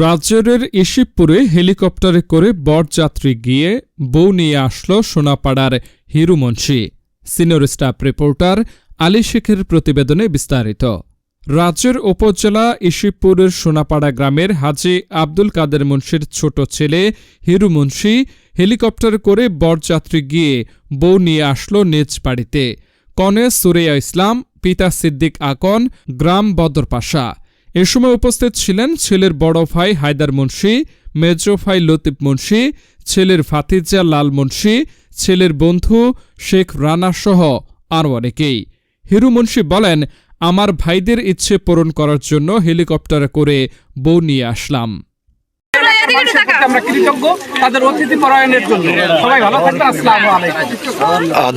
রাজৈরের ইশিবপুরে হেলিকপ্টারে করে বরযাত্রী গিয়ে বউ নিয়ে আসলো সোনাপাড়ার Hiru Munshi. Senior staff reporter Ali শেখের প্রতিবেদনে বিস্তারিত। রাজৈর উপজেলা ইশিবপুরের সোনাপাড়া গ্রামের হাজী আব্দুল কাদের মুন্সির ছোট ছেলে হিরু মুন্সি হেলিকপ্টারে করে বরযাত্রী গিয়ে বউ নিয়ে আসলো নিজ বাড়িতে। কনে সুরেয়া ইসলাম, পিতা সিদ্দিক আকন, গ্রাম বদরপাশা। এ সময় উপস্থিত ছিলেন ছেলের বড় ভাই হায়দার মুন্সি, মেজ ভাই লতিফ মুন্সি, ছেলের ভাতিজা লাল মুন্সি, ছেলের বন্ধু শেখ রানাসহ আরও অনেকেই। হিরু মুন্সি বলেন, আমার ভাইদের ইচ্ছে পূরণ করার জন্য হেলিকপ্টারে করে বউ নিয়ে আসলাম।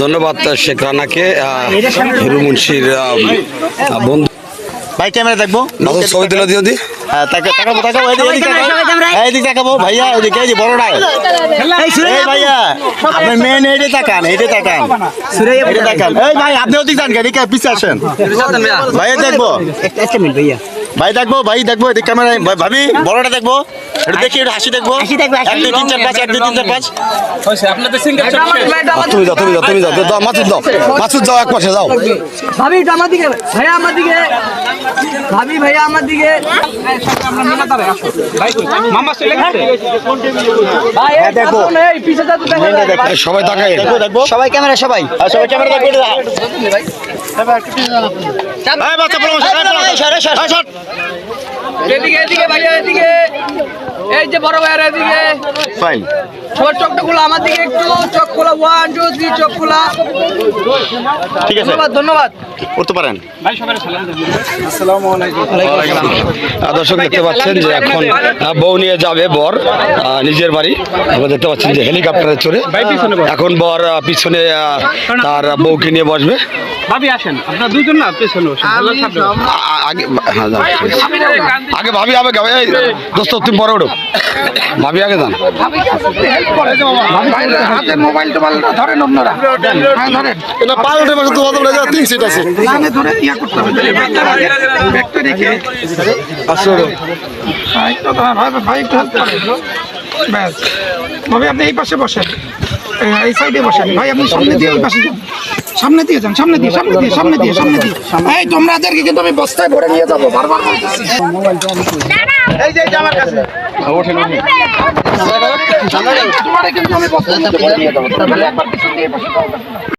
ধন্যবাদ শেখ রানাকে, হিরু মুন্সির বন্ধু। ভাই ক্যামেরা দেখবো, ছবি তুলে দিও দি। ভাইয়া বড়টা ভাইয়া আপনি মেন এইটা তাকান, এইটা তাকান, এইটা তাকান। এই ভাই আপনি ওদিক যান, এদিকে পিছিয়ে আসেন। ভাইয়া দেখবো, ভাই দেখবো, ভাই দেখবো, এদিকে ক্যামেরা। ভাবি বড়টা দেখবো, এটা দেখি, এটা হাসি দেখবো। 1 2 3 4 5, 1 2 3 4 5। তুমি যাও, মাসুদ যাও, এক পাশে যাও। ভাবি আমার দিকে, ভাইয়া আমার দিকে, ভাবি ভাইয়া আমার দিকে। সবাই তাকায়, দেখবো সবাই ক্যামেরা, সবাই সবাই ক্যামেরা দেখবো। এদিকে এদিকে ভাইয়া এদিকে, এই যে বড় ভাইয়ার এদিকে। ফাইন, সবার চোখটা খোলা, আমার দিকে একটু চোখ খোলা। 1 2 3 চোখ খোলা। ঠিক আছে, ধন্যবাদ ধন্যবাদ। করতে পারেন। দর্শক দেখতে পাচ্ছেন যে এখন বউ নিয়ে যাবে বর নিজের বাড়ি। আমরা দেখতে পাচ্ছেন যে হেলিকপ্টারে চড়ে এখন বর পিছনে তার বউকে নিয়ে বসবে। ভাবি আসেন, আপনারা দুইজন না পেছনে বসেন। আগে ভাবি হবে, দোস্ত তুমি পরে উঠো, ভাবি আগে যান। মোবাইল টোবাইল ধরেন আপনারা, ধরেন পাইলটের পাশে তোমাদের 3 সিট আছে। ধরে ইয়া করতে হবে, ব্যাগটা রেখে ভাই একটু হেল্প করেন। ব্যাস ভাবি আপনি এই পাশে বসেন, এই সাইডে বসেন। ভাই আপনি সামনে দিয়ে ওই পাশে যান, সামনে দিয়ে যান, সামনে দিয়ে, সামনে দিয়ে, সামনে দিয়ে, সামনে দিয়ে। এই তোমরাদেরকে কিন্তু আমি বস্তায় ভরে নিয়ে যাবো, বারবার বলতেছি। এই যে আমার কাছে তোমারে কিন্তু আমি বস্তায় ভরে নিয়ে যাবো। একবার পিছন দিয়ে বসে